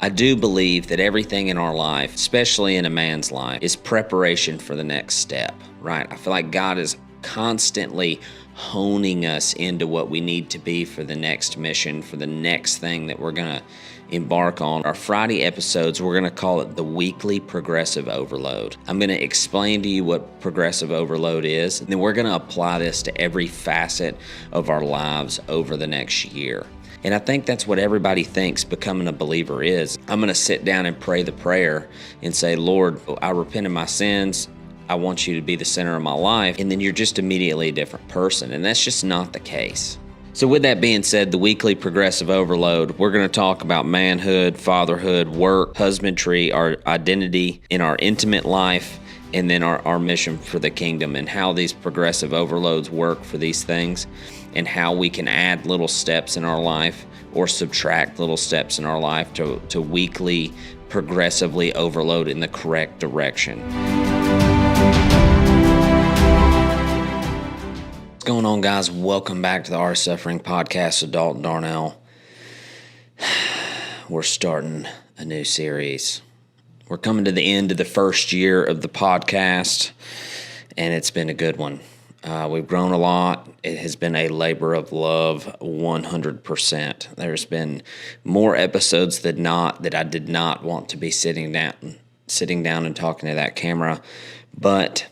I do believe that everything in our life, especially in a man's life, is preparation for the next step, right? I feel like God is constantly honing us into what we need to be for the next mission, for the next thing that we're going to embark on. Our Friday episodes, we're going to call it the weekly progressive overload. I'm going to explain to you what progressive overload is, and then we're going to apply this to every facet of our lives over the next year. And I think that's what everybody thinks becoming a believer is. I'm going to sit down and pray the prayer and say, Lord, I repent of my sins. I want you to be the center of my life. And then you're just immediately a different person. And that's just not the case. So with that being said, the weekly progressive overload, we're going to talk about manhood, fatherhood, work, husbandry, our identity in our intimate life, and then our mission for the kingdom, and how these progressive overloads work for these things, and how we can add little steps in our life or subtract little steps in our life to weekly progressively overload in the correct direction. What's going on, guys? Welcome back to the Art of Suffering podcast with Dalton Darnell. We're starting a new series. We're coming to the end of the first year of the podcast, and it's been a good one. We've grown a lot. It has been a labor of love, 100%. There's been more episodes than not that I did not want to be sitting down and talking to that camera, but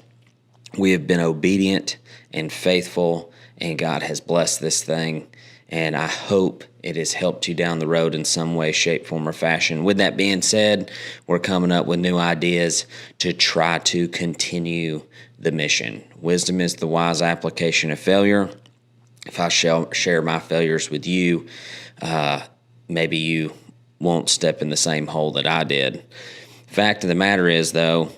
we have been obedient and faithful, and God has blessed this thing, and I hope it has helped you down the road in some way, shape, form, or fashion. With that being said, we're coming up with new ideas to try to continue the mission. Wisdom is the wise application of failure. If I share my failures with you, maybe you won't step in the same hole that I did. Fact of the matter is, though,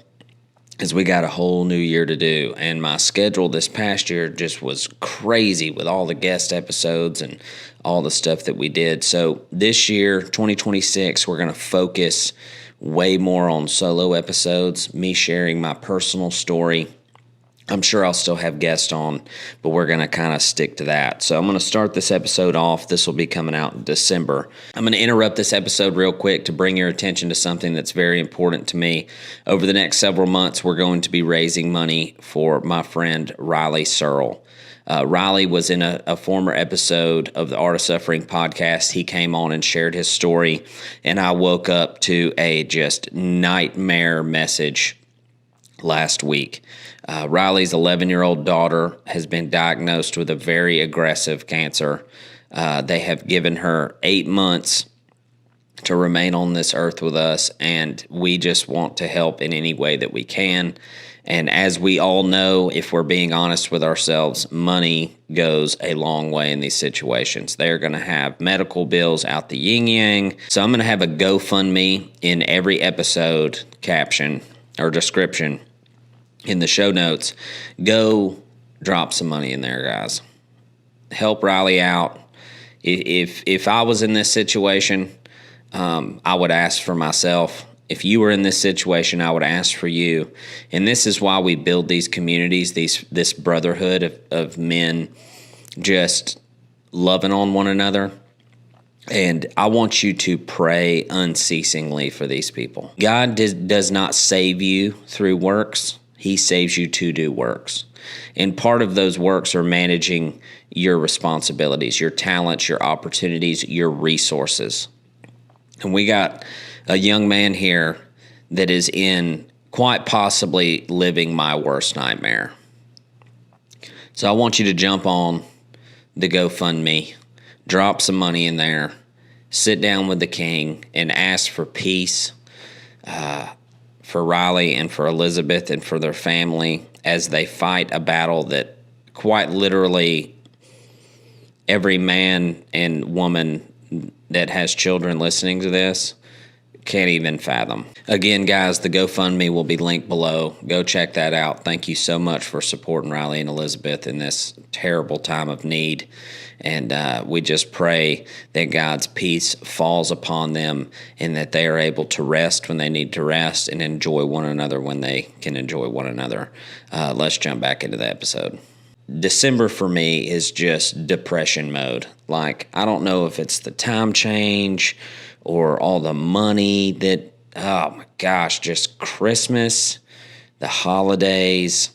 is we got a whole new year to do, and my schedule this past year just was crazy with all the guest episodes and all the stuff that we did. So this year, 2026, we're going to focus way more on solo episodes, me sharing my personal story. I'm sure I'll still have guests on, but we're going to kind of stick to that. So I'm going to start this episode off. This will be coming out in December. I'm going to interrupt this episode real quick to bring your attention to something that's very important to me. Over the next several months, we're going to be raising money for my friend Riley Searle. Riley was in a former episode of the Art of Suffering podcast. He came on and shared his story, and I woke up to a just nightmare message last week. Riley's 11-year-old daughter has been diagnosed with a very aggressive cancer. They have given her 8 months to remain on this earth with us, and we just want to help in any way that we can. And as we all know, if we're being honest with ourselves, money goes a long way in these situations. They're going to have medical bills out the yin-yang. So I'm going to have a GoFundMe in every episode caption or description in the show notes. Go drop some money in there, guys. Help Riley out. If I was in this situation, I would ask for myself. If you were in this situation, I would ask for you. And this is why we build these communities, this brotherhood of men just loving on one another. And I want you to pray unceasingly for these people. God does not save you through works. He saves you to do works. And part of those works are managing your responsibilities, your talents, your opportunities, your resources. And we got a young man here that is in quite possibly living my worst nightmare. So I want you to jump on the GoFundMe, drop some money in there, sit down with the King and ask for peace, for Riley and for Elizabeth and for their family as they fight a battle that quite literally every man and woman that has children listening to this can't even fathom. Again, guys, the GoFundMe will be linked below. Go check that out. Thank you so much for supporting Riley and Elizabeth in this terrible time of need. And we just pray that God's peace falls upon them and that they are able to rest when they need to rest and enjoy one another when they can enjoy one another. Let's jump back into the episode. December for me is just depression mode. Like, I don't know if it's the time change or all the money that, oh my gosh, just Christmas, the holidays,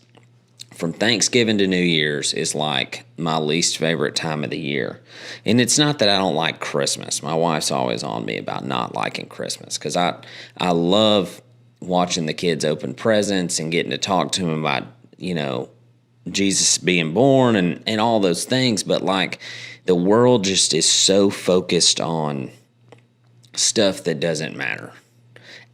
from Thanksgiving to New Year's is like my least favorite time of the year. And it's not that I don't like Christmas. My wife's always on me about not liking Christmas because I love watching the kids open presents and getting to talk to them about, Jesus being born and all those things. But like the world just is so focused on stuff that doesn't matter.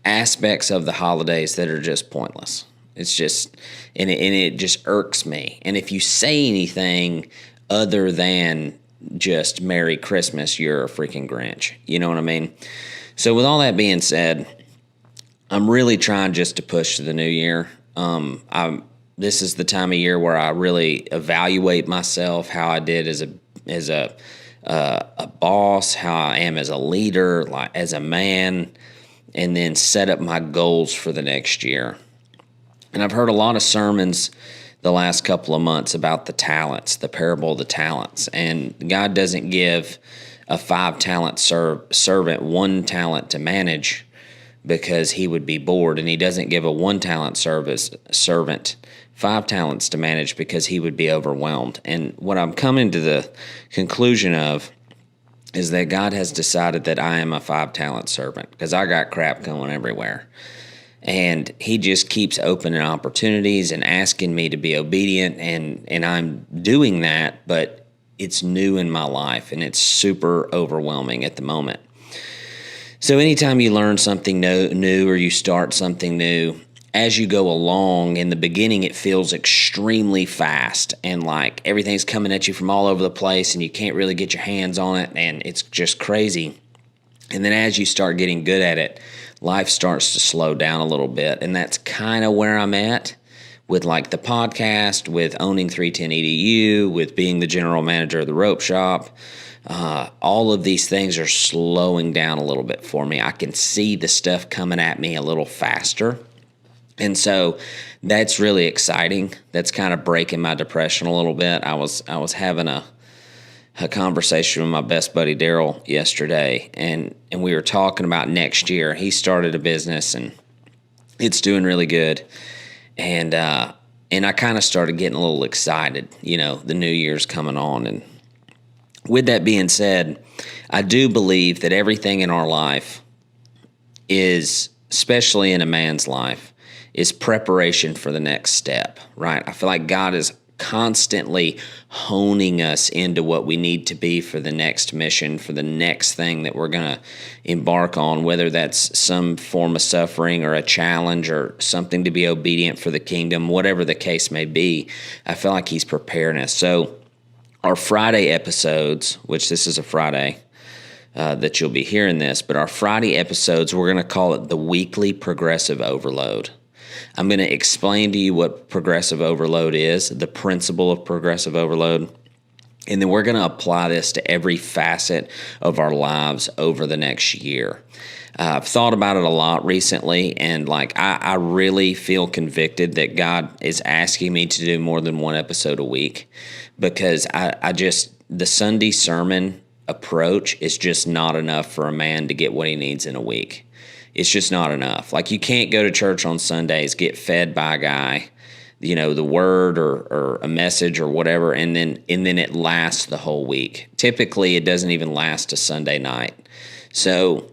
Aspects of the holidays that are just pointless. It's just, and it just irks me. And if you say anything other than just Merry Christmas, you're a freaking Grinch. You know what I mean? So with all that being said, I'm really trying just to push to the new year. This is the time of year where I really evaluate myself, how I did as a boss, how I am as a leader, like as a man, and then set up my goals for the next year. And I've heard a lot of sermons the last couple of months about the talents, the parable of the talents. And God doesn't give a 5-talent servant 1 talent to manage because he would be bored. And he doesn't give a 1-talent servant 5 talents to manage because he would be overwhelmed. And what I'm coming to the conclusion of is that God has decided that I am a 5-talent servant because I got crap going everywhere. And he just keeps opening opportunities and asking me to be obedient, and I'm doing that, but it's new in my life, and it's super overwhelming at the moment. So anytime you learn something new or you start something new, as you go along, in the beginning it feels extremely fast, and like everything's coming at you from all over the place, and you can't really get your hands on it, and it's just crazy. And then as you start getting good at it, life starts to slow down a little bit. And that's kind of where I'm at with like the podcast, with owning 310 EDU, with being the general manager of the rope shop. All of these things are slowing down a little bit for me. I can see the stuff coming at me a little faster. And so that's really exciting. That's kind of breaking my depression a little bit. I was having a conversation with my best buddy Daryl yesterday, and we were talking about next year. He started a business and it's doing really good, and I kind of started getting a little excited. The new year's coming on, and with that being said, I do believe that everything in our life is, especially in a man's life, is preparation for the next step, right? I feel like God is constantly honing us into what we need to be for the next mission, for the next thing that we're going to embark on, whether that's some form of suffering or a challenge or something to be obedient for the kingdom, whatever the case may be. I feel like he's preparing us. So our Friday episodes, which this is a Friday that you'll be hearing this, but our Friday episodes, we're going to call it the weekly progressive overload. I'm going to explain to you what progressive overload is, the principle of progressive overload, and then we're going to apply this to every facet of our lives over the next year. I've thought about it a lot recently, and I really feel convicted that God is asking me to do more than 1 episode a week, because the Sunday sermon approach is just not enough for a man to get what he needs in a week. It's just not enough. Like, you can't go to church on Sundays, get fed by a guy, the word or a message or whatever, and then it lasts the whole week. Typically, it doesn't even last a Sunday night. So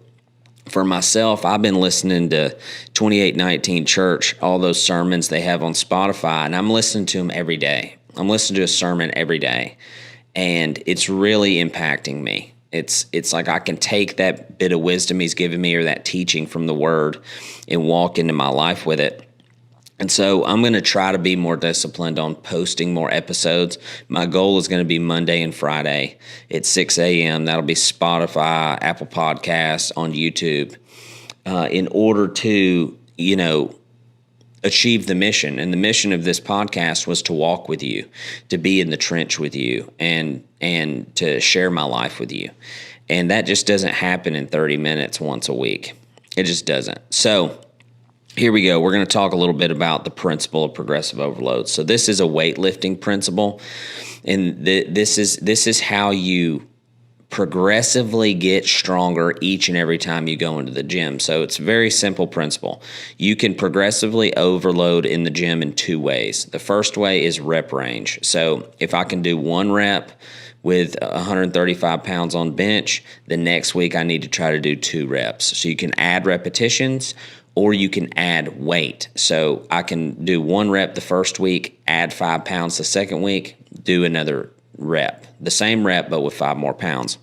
for myself, I've been listening to 2819 Church, all those sermons they have on Spotify, and I'm listening to them every day. I'm listening to a sermon every day, and it's really impacting me. It's like I can take that bit of wisdom he's given me or that teaching from the word and walk into my life with it. And so I'm going to try to be more disciplined on posting more episodes. My goal is going to be Monday and Friday at 6 a.m. That'll be Spotify, Apple Podcasts, on YouTube, in order to, achieve the mission. And the mission of this podcast was to walk with you, to be in the trench with you, and to share my life with you. And that just doesn't happen in 30 minutes once a week. It just doesn't. So here we go. We're going to talk a little bit about the principle of progressive overload. So this is a weightlifting principle, and this is how you progressively get stronger each and every time you go into the gym. So it's a very simple principle. You can progressively overload in the gym in two ways. The first way is rep range. So if I can do one rep with 135 pounds on bench, the next week I need to try to do 2 reps. So you can add repetitions or you can add weight. So I can do 1 rep the first week, add 5 pounds the second week, do another rep. The same rep, but with 5 more pounds.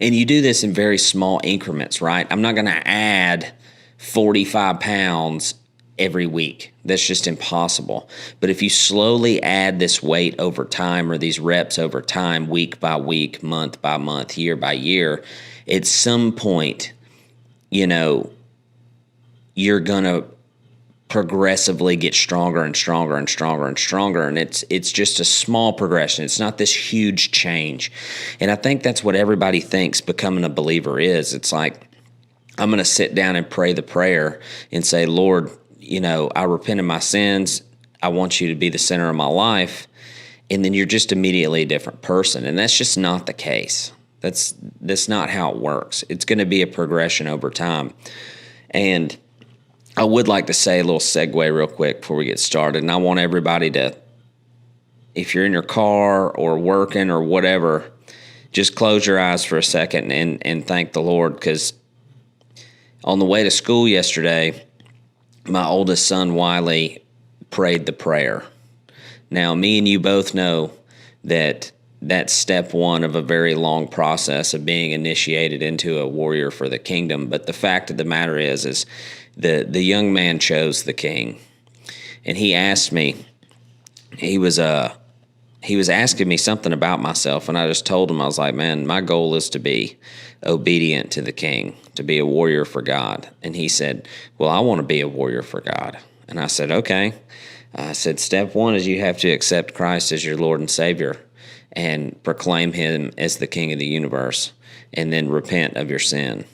And you do this in very small increments, right? I'm not going to add 45 pounds every week. That's just impossible. But if you slowly add this weight over time or these reps over time, week by week, month by month, year by year, at some point, you're going to progressively get stronger and stronger and stronger and stronger. And it's just a small progression. It's not this huge change. And I think that's what everybody thinks becoming a believer is. It's like, I'm going to sit down and pray the prayer and say, Lord, I repent of my sins. I want you to be the center of my life. And then you're just immediately a different person. And that's just not the case. That's not how it works. It's going to be a progression over time. And I would like to say a little segue real quick before we get started. And I want everybody to, if you're in your car or working or whatever, just close your eyes for a second and thank the Lord. Because on the way to school yesterday, my oldest son, Wiley, prayed the prayer. Now, me and you both know that that's step one of a very long process of being initiated into a warrior for the kingdom. But the fact of the matter is the young man chose the king. And he asked me, he was asking me something about myself, and I just told him, I was like, man, my goal is to be obedient to the king, to be a warrior for God. And he said, well, I want to be a warrior for God. And I said, okay. I said, step one is you have to accept Christ as your Lord and Savior and proclaim him as the King of the universe, and then repent of your sin.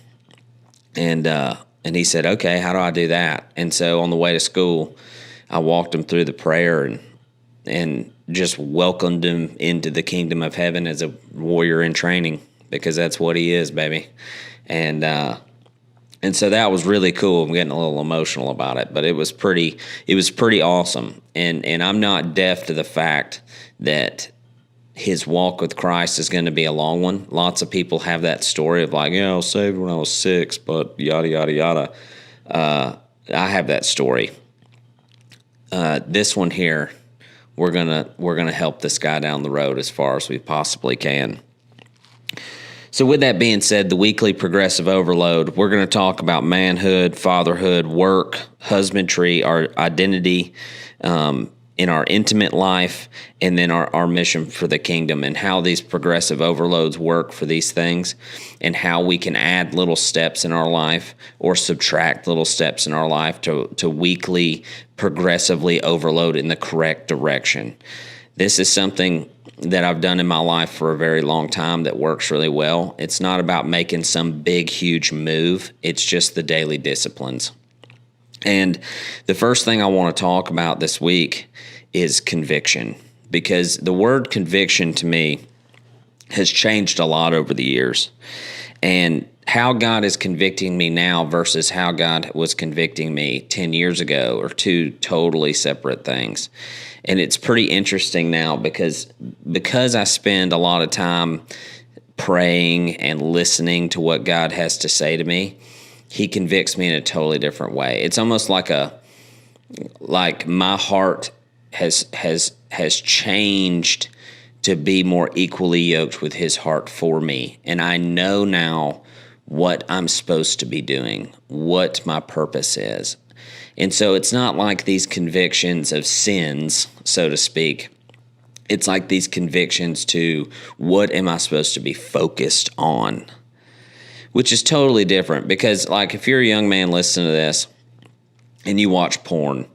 And he said, okay, how do I do that? And so on the way to school, I walked him through the prayer and just welcomed him into the kingdom of heaven as a warrior in training, because that's what he is, baby. And so that was really cool. I'm getting a little emotional about it, but it was pretty awesome. And I'm not deaf to the fact that his walk with Christ is going to be a long one. Lots of people have that story of like, I was saved when I was 6, but yada, yada, yada. I have that story. This one here, we're gonna help this guy down the road as far as we possibly can. So with that being said, the weekly progressive overload, we're going to talk about manhood, fatherhood, work, husbandry, our identity, in our intimate life, and then our mission for the kingdom, and how these progressive overloads work for these things, and how we can add little steps in our life or subtract little steps in our life to weekly progressively overload in the correct direction. This is something that I've done in my life for a very long time that works really well. It's not about making some big, huge move. It's just the daily disciplines. And the first thing I want to talk about this week is conviction, because the word conviction to me has changed a lot over the years. And how God is convicting me now versus how God was convicting me 10 years ago are two totally separate things. And it's pretty interesting now because I spend a lot of time praying and listening to what God has to say to me. He convicts me in a totally different way. It's almost like my heart has changed to be more equally yoked with his heart for me. And I know now what I'm supposed to be doing, what my purpose is. And so it's not like these convictions of sins, so to speak. It's like these convictions to what am I supposed to be focused on, which is totally different. Because like if you're a young man listening to this and you watch porn,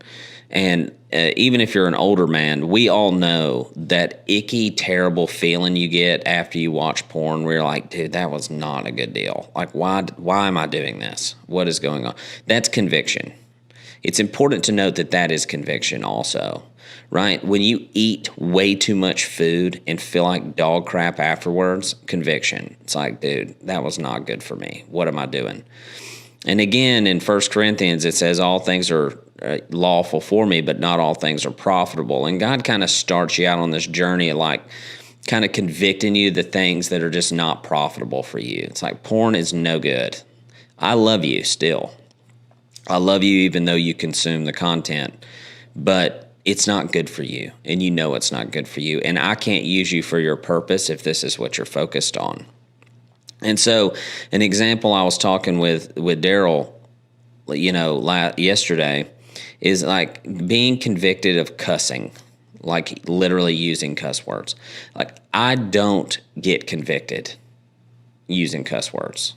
and even if you're an older man, we all know that icky, terrible feeling you get after you watch porn where you're like, dude, that was not a good deal. Like, why am I doing this? What is going on? That's conviction. It's important to note that is conviction also. right? When you eat way too much food and feel like dog crap afterwards, conviction. It's like, dude, that was not good for me. What am I doing? And again, in 1 Corinthians, it says all things are lawful for me, but not all things are profitable. And God kind of starts you out on this journey of like kind of convicting you the things that are just not profitable for you. It's like porn is no good. I love you still. I love you even though you consume the content, but it's not good for you, and you know it's not good for you, and I can't use you for your purpose if this is what you're focused on. And so an example I was talking with Daryl, yesterday is like being convicted of cussing, like literally using cuss words. Like I don't get convicted using cuss words.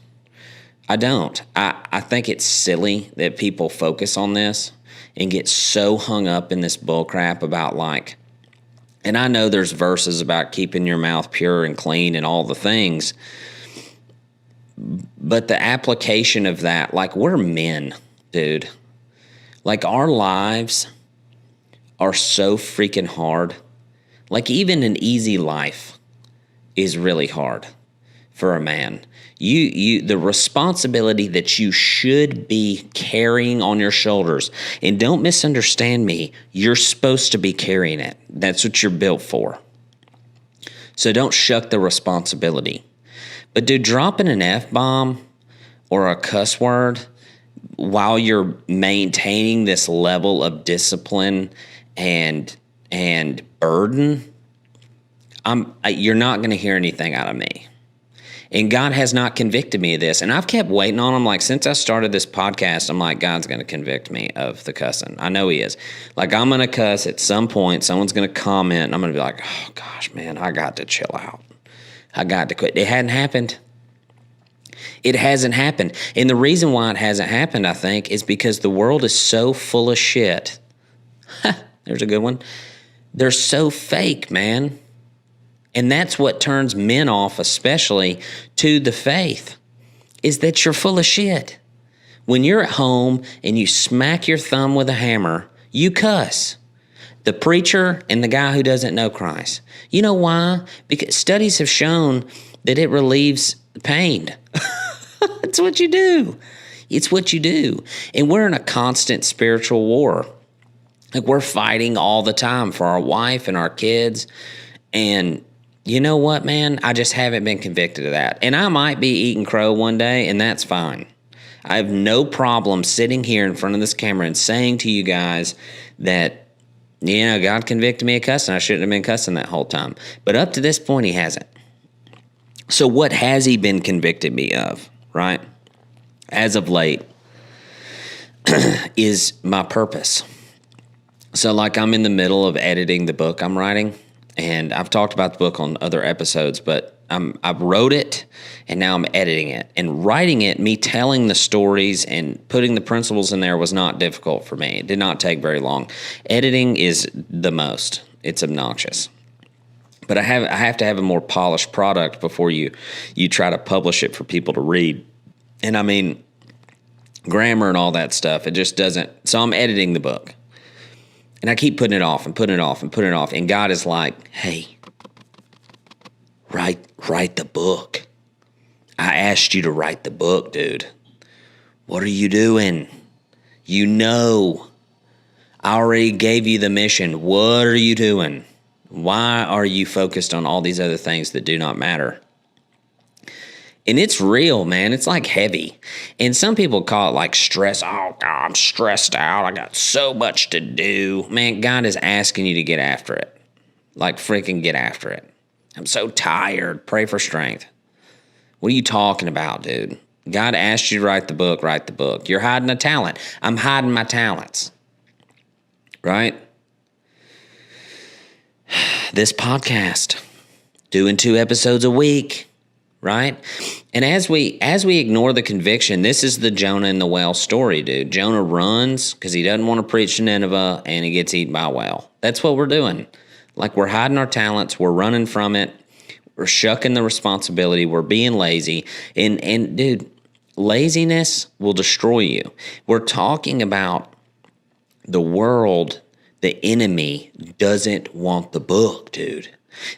I don't. I think it's silly that people focus on this and get so hung up in this bullcrap about like, and I know there's verses about keeping your mouth pure and clean and all the things, but the application of that, like we're men, dude. Like our lives are so freaking hard. Like even an easy life is really hard for a man. The responsibility that you should be carrying on your shoulders, and don't misunderstand me, you're supposed to be carrying it. That's what you're built for. So don't shuck the responsibility. But dude, dropping an F-bomb or a cuss word while you're maintaining this level of discipline and burden, you're not going to hear anything out of me. And God has not convicted me of this. And I've kept waiting on him. Like, since I started this podcast, I'm like, God's going to convict me of the cussing. I know he is. Like, I'm going to cuss at some point. Someone's going to comment. And I'm going to be like, oh, gosh, man, I got to chill out. I got to quit. It hadn't happened. It hasn't happened. And the reason why it hasn't happened, I think, is because the world is so full of shit. There's a good one. They're so fake, man. And that's what turns men off, especially to the faith, is that you're full of shit. When you're at home and you smack your thumb with a hammer, you cuss. The preacher and the guy who doesn't know Christ. You know why? Because studies have shown that it relieves pain. It's what you do. It's what you do. And we're in a constant spiritual war. Like we're fighting all the time for our wife and our kids. And you know what, man? I just haven't been convicted of that. And I might be eating crow one day, and that's fine. I have no problem sitting here in front of this camera and saying to you guys that, God convicted me of cussing. I shouldn't have been cussing that whole time. But up to this point, he hasn't. So what has he been convicted me of, right? As of late, is my purpose. So like I'm in the middle of editing the book I'm writing. And I've talked about the book on other episodes, but I wrote it, and now I'm editing it. And writing it, me telling the stories and putting the principles in there was not difficult for me. It did not take very long. Editing is the most. It's obnoxious. But I have to have a more polished product before you try to publish it for people to read. And I mean, grammar and all that stuff, it just doesn't. So I'm editing the book. And I keep putting it off and putting it off and putting it off. And God is like, hey, write the book. I asked you to write the book, dude. What are you doing? I already gave you the mission. What are you doing? Why are you focused on all these other things that do not matter? And it's real, man. It's like heavy. And some people call it like stress. Oh, God, I'm stressed out. I got so much to do. Man, God is asking you to get after it. Like freaking get after it. I'm so tired. Pray for strength. What are you talking about, dude? God asked you to write the book, write the book. You're hiding a talent. I'm hiding my talents. Right? This podcast, doing 2 episodes a week. Right? And as we ignore the conviction, this is the Jonah and the whale story, dude. Jonah runs because he doesn't want to preach to Nineveh, and he gets eaten by a whale. That's what we're doing. Like we're hiding our talents. We're running from it. We're shucking the responsibility. We're being lazy. And dude, laziness will destroy you. We're talking about the world The enemy doesn't want the book, dude.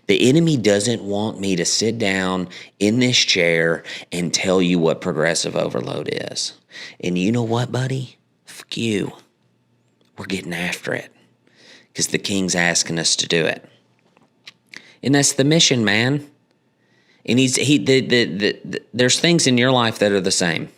The enemy doesn't want me to sit down in this chair and tell you what progressive overload is. And you know what, buddy? Fuck you. We're getting after it because the king's asking us to do it. And that's the mission, man. And there's things in your life that are the same.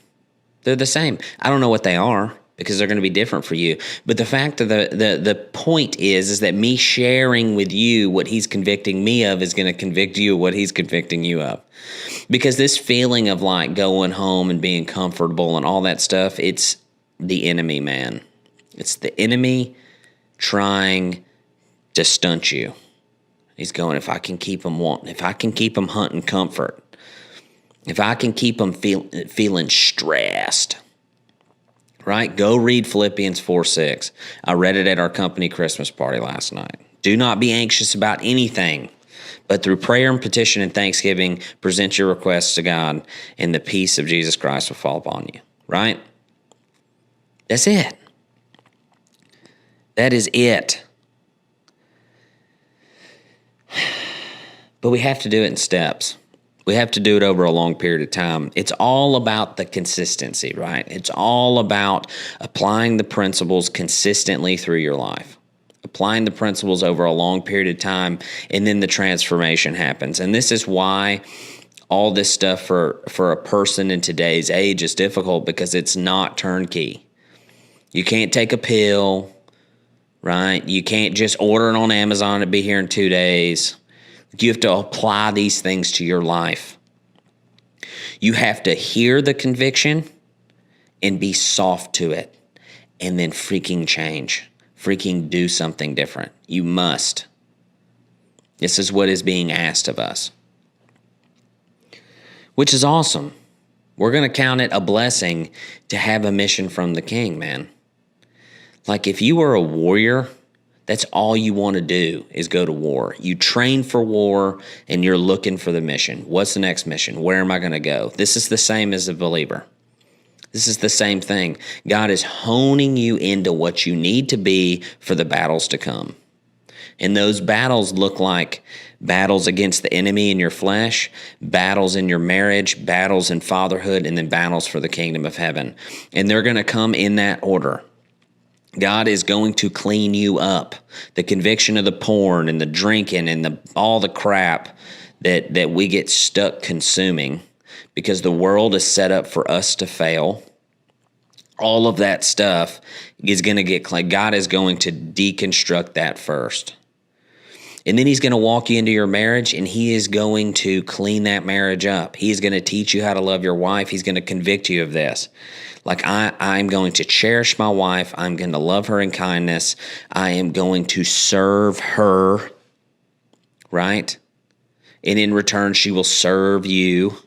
They're the same. I don't know what they are because they're going to be different for you. But the fact of the point is that me sharing with you what he's convicting me of is going to convict you of what he's convicting you of. Because this feeling of like going home and being comfortable and all that stuff, it's the enemy, man. It's the enemy trying to stunt you. He's going, if I can keep them wanting, if I can keep them hunting comfort, if I can keep them feeling stressed, right? Go read Philippians 4:6. I read it at our company Christmas party last night. Do not be anxious about anything, but through prayer and petition and thanksgiving, present your requests to God, and the peace of Jesus Christ will fall upon you, right? That's it. That is it. But we have to do it in steps. We have to do it over a long period of time. It's all about the consistency, right? It's all about applying the principles consistently through your life. Applying the principles over a long period of time, and then the transformation happens. And this is why all this stuff for a person in today's age is difficult, because it's not turnkey. You can't take a pill, right? You can't just order it on Amazon and be here in 2 days. You have to apply these things to your life. You have to hear the conviction and be soft to it, and then freaking change. Freaking do something different. You must. This is what is being asked of us, which is awesome. We're going to count it a blessing to have a mission from the King, man. Like, if you are a warrior, that's all you want to do is go to war. You train for war and you're looking for the mission. What's the next mission? Where am I going to go? This is the same as a believer. This is the same thing. God is honing you into what you need to be for the battles to come. And those battles look like battles against the enemy in your flesh, battles in your marriage, battles in fatherhood, and then battles for the kingdom of heaven. And they're going to come in that order. God is going to clean you up. The conviction of the porn and the drinking and all the crap that we get stuck consuming, because the world is set up for us to fail. All of that stuff is going to get clean. God is going to deconstruct that first. And then he's going to walk you into your marriage, and he is going to clean that marriage up. He's going to teach you how to love your wife. He's going to convict you of this. Like, I'm going to cherish my wife. I'm going to love her in kindness. I am going to serve her, right? And in return, she will serve you.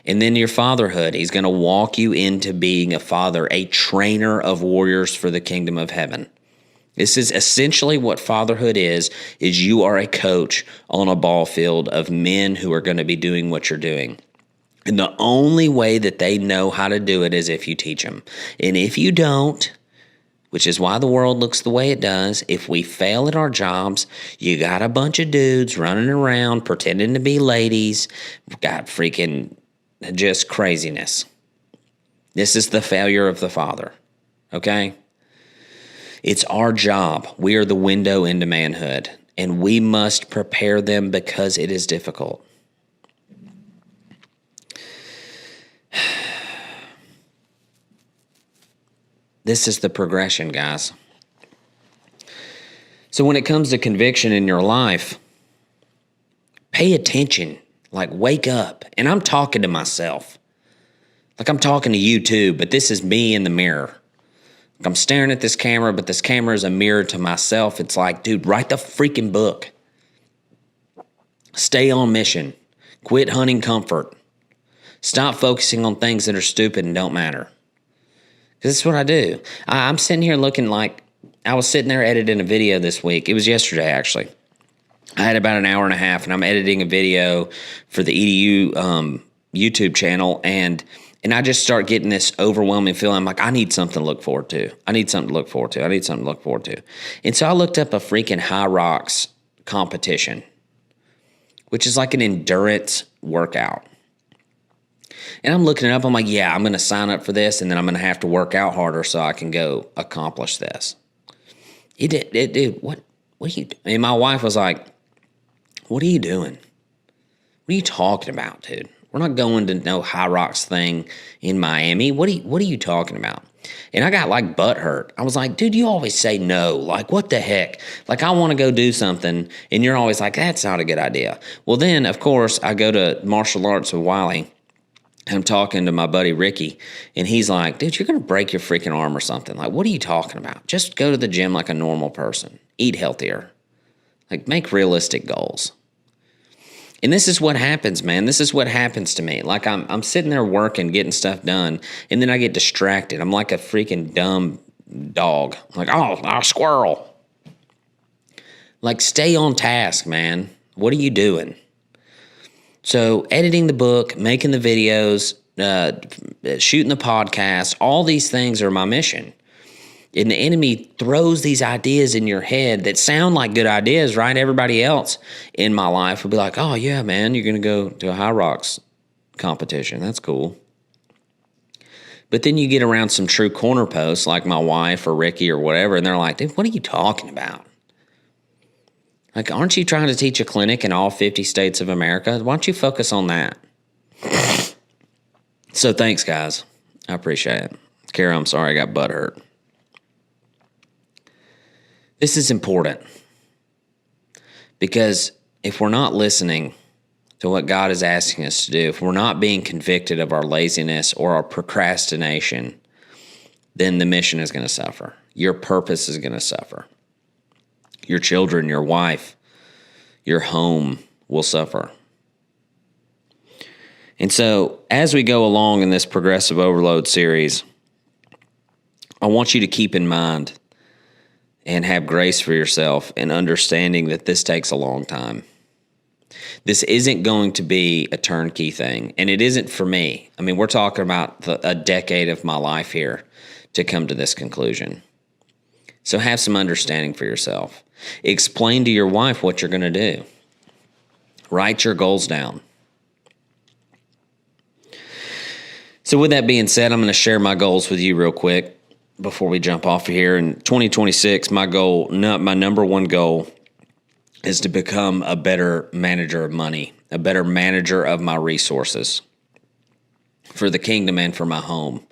And then your fatherhood. He's going to walk you into being a father, a trainer of warriors for the kingdom of heaven. This is essentially what fatherhood is you are a coach on a ball field of men who are going to be doing what you're doing. And the only way that they know how to do it is if you teach them. And if you don't, which is why the world looks the way it does, if we fail at our jobs, you got a bunch of dudes running around pretending to be ladies, got freaking just craziness. This is the failure of the father, okay? It's our job. We are the window into manhood, and we must prepare them because it is difficult. This is the progression, guys. So when it comes to conviction in your life, pay attention. Like, wake up. And I'm talking to myself. Like, I'm talking to you too, but this is me in the mirror. Like, I'm staring at this camera, but this camera is a mirror to myself. It's like, dude, write the freaking book. Stay on mission. Quit hunting comfort. Stop focusing on things that are stupid and don't matter. Because this is what I do. I'm sitting here looking like, I was sitting there editing a video this week. It was yesterday, actually. I had about an hour and a half, and I'm editing a video for the EDU YouTube channel, and And I just start getting this overwhelming feeling. I'm like, I need something to look forward to. I need something to look forward to. I need something to look forward to. And so I looked up a freaking high rocks competition, which is like an endurance workout. And I'm looking it up. I'm like, yeah, I'm going to sign up for this, and then I'm going to have to work out harder so I can go accomplish this. What are you doing? And my wife was like, what are you doing? What are you talking about, dude? We're not going to no high rocks thing in Miami. What are you talking about? And I got like butt hurt. I was like, dude, you always say no. Like, what the heck? Like, I want to go do something, and you're always like, that's not a good idea. Well, then, of course, I go to martial arts with Wiley. I'm talking to my buddy Ricky, and he's like, dude, you're going to break your freaking arm or something. Like, what are you talking about? Just go to the gym like a normal person. Eat healthier. Like, make realistic goals. And this is what happens, man. This is what happens to me. Like, I'm sitting there working, getting stuff done, and then I get distracted. I'm like a freaking dumb dog. I'm like, oh, squirrel. Like, stay on task, man. What are you doing? So, editing the book, making the videos, shooting the podcast, all these things are my mission. And the enemy throws these ideas in your head that sound like good ideas, right? Everybody else in my life will be like, oh, yeah, man, you're going to go to a high rocks competition. That's cool. But then you get around some true corner posts like my wife or Ricky or whatever, and they're like, dude, what are you talking about? Like, aren't you trying to teach a clinic in all 50 states of America? Why don't you focus on that? So thanks, guys. I appreciate it. Kara, I'm sorry I got butt hurt. This is important because if we're not listening to what God is asking us to do, if we're not being convicted of our laziness or our procrastination, then the mission is going to suffer. Your purpose is going to suffer. Your children, your wife, your home will suffer. And so as we go along in this Progressive Overload series, I want you to keep in mind and have grace for yourself and understanding that this takes a long time. This isn't going to be a turnkey thing, and it isn't for me. I mean, we're talking about a decade of my life here to come to this conclusion. So have some understanding for yourself. Explain to your wife what you're going to do. Write your goals down. So with that being said, I'm going to share my goals with you real quick before we jump off of here. In 2026, my number one goal is to become a better manager of money, a better manager of my resources for the kingdom and for my home.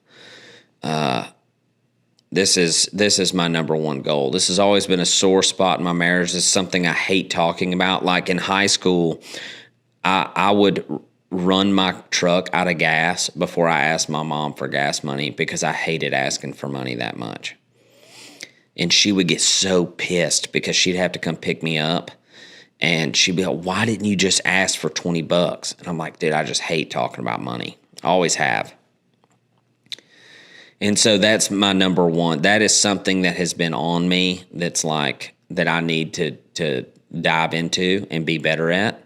This is my number one goal. This has always been a sore spot in my marriage. This is something I hate talking about. Like in high school, I would run my truck out of gas before I asked my mom for gas money because I hated asking for money that much. And she would get so pissed because she'd have to come pick me up. And she'd be like, why didn't you just ask for $20? And I'm like, dude, I just hate talking about money. I always have. And so that's my number one. That is something that has been on me that's like that I need to dive into and be better at.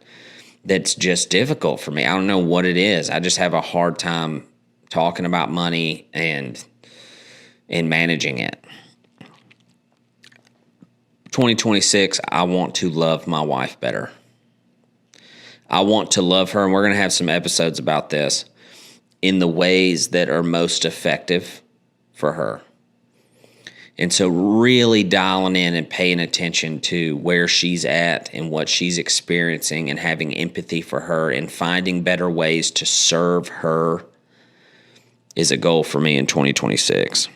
That's just difficult for me. I don't know what it is. I just have a hard time talking about money and managing it. 2026, I want to love my wife better. I want to love her, and we're going to have some episodes about this, in the ways that are most effective for her. And so really dialing in and paying attention to where she's at and what she's experiencing and having empathy for her and finding better ways to serve her is a goal for me in 2026.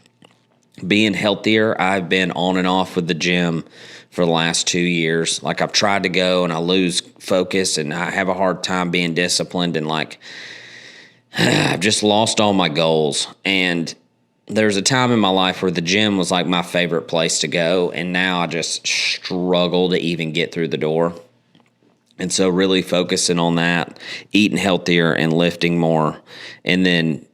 Being healthier, I've been on and off with the gym for the last 2 years. Like I've tried to go and I lose focus and I have a hard time being disciplined and like I've just lost all my goals. And there's a time in my life where the gym was like my favorite place to go, and now I just struggle to even get through the door. And so really focusing on that, eating healthier and lifting more, and then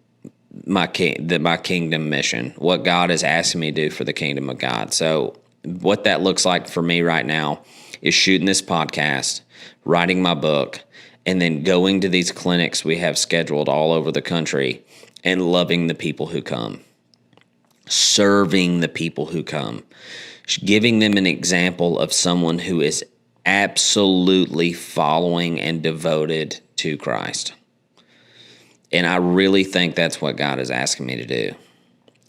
my kingdom mission, what God is asking me to do for the kingdom of God. So what that looks like for me right now is shooting this podcast, writing my book, and then going to these clinics we have scheduled all over the country and loving the people who come, serving the people who come, giving them an example of someone who is absolutely following and devoted to Christ. And I really think that's what God is asking me to do.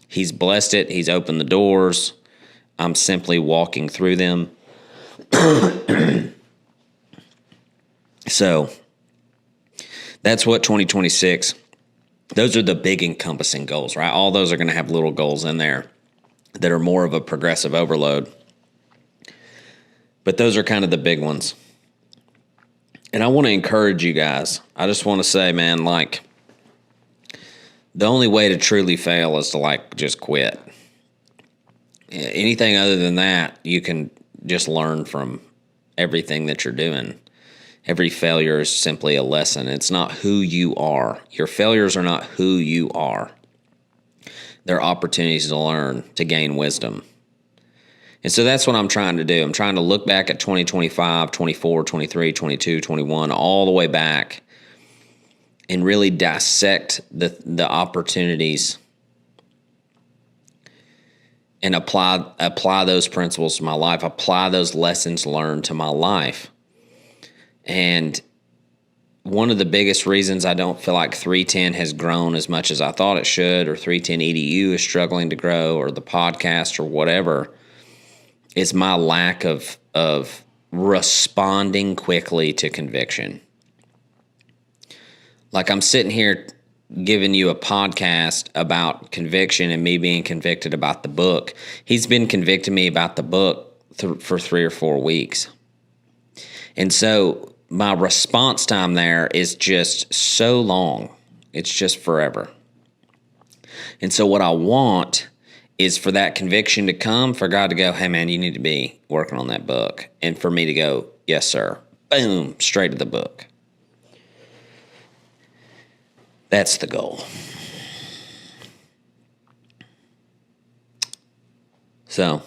He's blessed it. He's opened the doors. I'm simply walking through them. So that's what 2026, those are the big encompassing goals, right? All those are going to have little goals in there that are more of a progressive overload. But those are kind of the big ones. And I want to encourage you guys. I just want to say, man, like, the only way to truly fail is to, like, just quit. Anything other than that, you can just learn from everything that you're doing. Every failure is simply a lesson. It's not who you are. Your failures are not who you are. They're opportunities to learn, to gain wisdom. And so that's what I'm trying to do. I'm trying to look back at 2025, 24, 23, 22, 21, all the way back, and really dissect the opportunities and apply those principles to my life, apply those lessons learned to my life. And one of the biggest reasons I don't feel like 310 has grown as much as I thought it should, or 310 EDU is struggling to grow, or the podcast or whatever, is my lack of responding quickly to conviction. Like, I'm sitting here giving you a podcast about conviction and me being convicted about the book. He's been convicting me about the book for 3 or 4 weeks. And so my response time there is just so long. It's just forever. And so what I want is for that conviction to come, for God to go, hey, man, you need to be working on that book. And for me to go, yes, sir. Boom, straight to the book. That's the goal. So,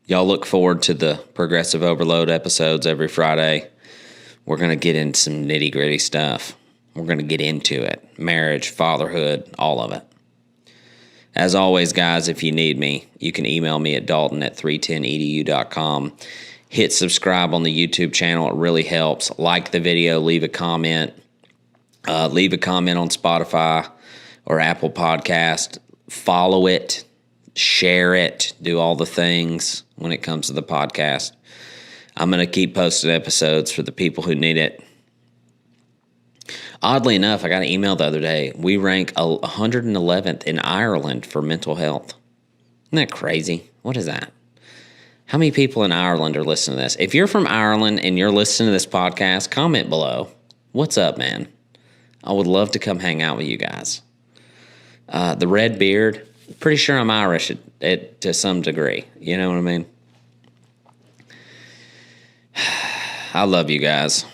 y'all look forward to the Progressive Overload episodes every Friday. We're going to get into some nitty-gritty stuff. We're going to get into it. Marriage, fatherhood, all of it. As always, guys, if you need me, you can email me at dalton@310edu.com. Hit subscribe on the YouTube channel. It really helps. Like the video. Leave a comment. Leave a comment on Spotify or Apple Podcast. Follow it. Share it. Do all the things when it comes to the podcast. I'm going to keep posting episodes for the people who need it. Oddly enough, I got an email the other day. We rank 111th in Ireland for mental health. Isn't that crazy? What is that? How many people in Ireland are listening to this? If you're from Ireland and you're listening to this podcast, comment below. What's up, man? I would love to come hang out with you guys. The red beard, pretty sure I'm Irish to some degree. You know what I mean? I love you guys.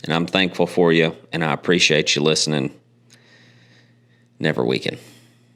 And I'm thankful for you, and I appreciate you listening. Never weaken.